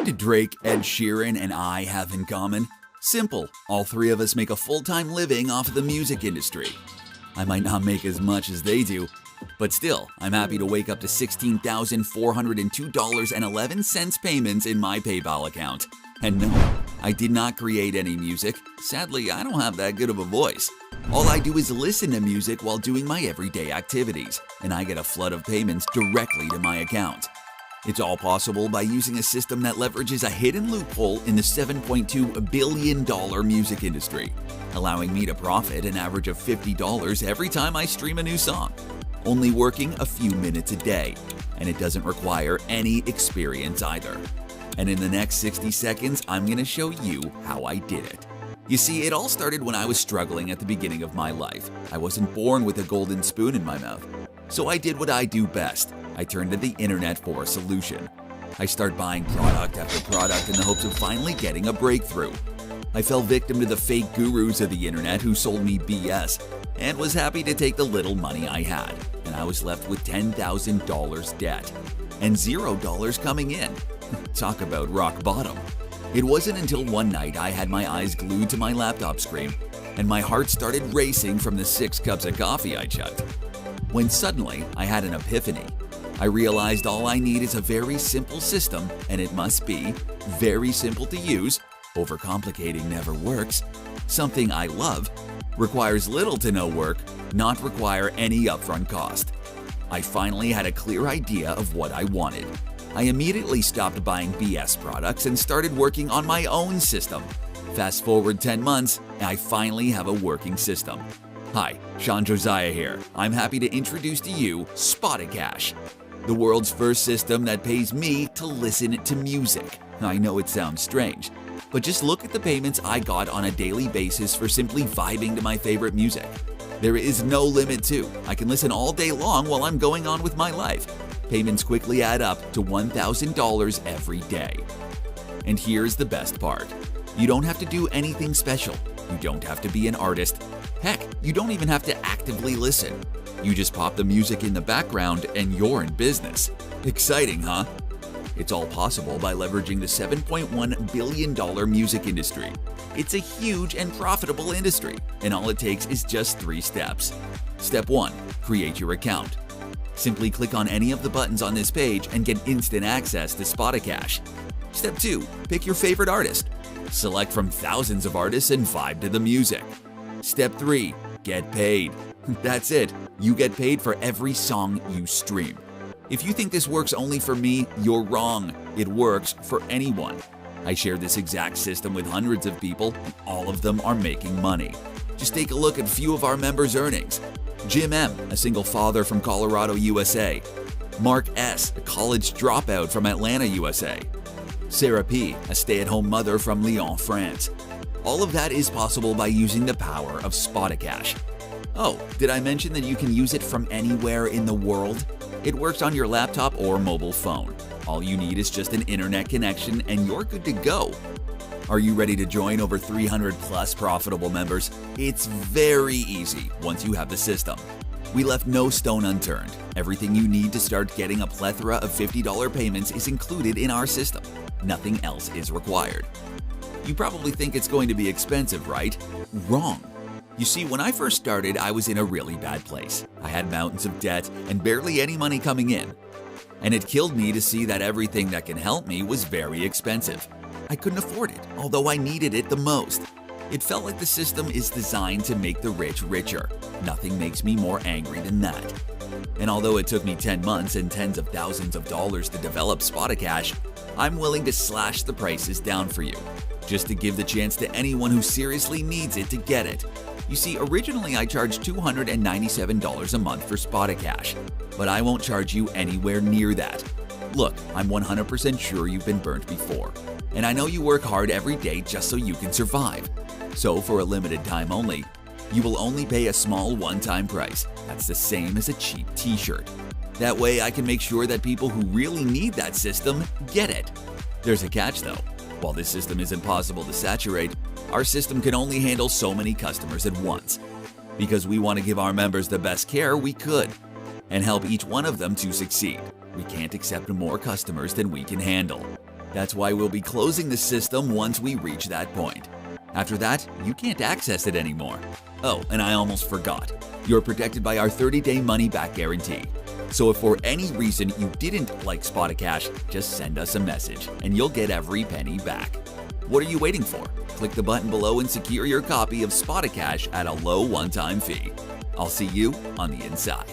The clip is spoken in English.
What do Drake, Ed Sheeran, and I have in common? Simple. All three of us make a full-time living off of the music industry. I might not make as much as they do, but still, I'm happy to wake up to $16,402.11 payments in my PayPal account. And no, I did not create any music. Sadly, I don't have that good of a voice. All I do is listen to music while doing my everyday activities, and I get a flood of payments directly to my account. It's all possible by using a system that leverages a hidden loophole in the $7.2 billion music industry, allowing me to profit an average of $50 every time I stream a new song, only working a few minutes a day, and it doesn't require any experience either. And in the next 60 seconds, I'm going to show you how I did it. You see, it all started when I was struggling at the beginning of my life. I wasn't born with a golden spoon in my mouth. So I did what I do best. I turned to the internet for a solution. I started buying product after product in the hopes of finally getting a breakthrough. I fell victim to the fake gurus of the internet who sold me BS and was happy to take the little money I had. And I was left with $10,000 debt and $0 coming in. Talk about rock bottom. It wasn't until one night I had my eyes glued to my laptop screen and my heart started racing from the 6 cups of coffee I chugged, when suddenly I had an epiphany. I realized all I need is a very simple system, and it must be very simple to use, overcomplicating never works, something I love, requires little to no work, not require any upfront cost. I finally had a clear idea of what I wanted. I immediately stopped buying BS products and started working on my own system. Fast forward 10 months, and I finally have a working system. Hi, Sean Josiah here. I'm happy to introduce to you Spoti Cash, the world's first system that pays me to listen to music. I know it sounds strange, but just look at the payments I got on a daily basis for simply vibing to my favorite music. There is no limit too. I can listen all day long while I'm going on with my life. Payments quickly add up to $1,000 every day. And here's the best part. You don't have to do anything special. You don't have to be an artist. Heck, you don't even have to actively listen. You just pop the music in the background and you're in business. Exciting, huh? It's all possible by leveraging the $7.1 billion music industry. It's a huge and profitable industry, and all it takes is just 3 steps. Step 1. Create your account. Simply click on any of the buttons on this page and get instant access to Spoti Cash. Step 2. Pick your favorite artist. Select from thousands of artists and vibe to the music. Step 3. Get paid. That's it. You get paid for every song you stream. If you think this works only for me, you're wrong. It works for anyone. I share this exact system with hundreds of people, and all of them are making money. Just take a look at a few of our members' earnings. Jim M., a single father from Colorado, USA. Mark S., a college dropout from Atlanta, USA. Sarah P., a stay-at-home mother from Lyon, France. All of that is possible by using the power of Spoti Cash. Oh, did I mention that you can use it from anywhere in the world? It works on your laptop or mobile phone. All you need is just an internet connection and you're good to go. Are you ready to join over 300 plus profitable members? It's very easy once you have the system. We left no stone unturned. Everything you need to start getting a plethora of $50 payments is included in our system. Nothing else is required. You probably think it's going to be expensive, right? Wrong. You see, when I first started, I was in a really bad place. I had mountains of debt and barely any money coming in. And it killed me to see that everything that can help me was very expensive. I couldn't afford it, although I needed it the most. It felt like the system is designed to make the rich richer. Nothing makes me more angry than that. And although it took me 10 months and tens of thousands of dollars to develop Spoti Cash, I'm willing to slash the prices down for you, just to give the chance to anyone who seriously needs it to get it. You see, originally I charged $297 a month for Spoti Cash, but I won't charge you anywhere near that. Look, I'm 100% sure you've been burnt before, and I know you work hard every day just so you can survive. So for a limited time only, you will only pay a small one-time price. That's the same as a cheap t-shirt. That way I can make sure that people who really need that system get it. There's a catch though. While this system isn't possible to saturate, our system can only handle so many customers at once. Because we want to give our members the best care we could and help each one of them to succeed. We can't accept more customers than we can handle. That's why we'll be closing the system once we reach that point. After that, you can't access it anymore. Oh, and I almost forgot. You're protected by our 30-day money-back guarantee. So if for any reason you didn't like Spoti Cash, just send us a message and you'll get every penny back. What are you waiting for? Click the button below and secure your copy of Spoti Cash at a low one-time fee. I'll see you on the inside.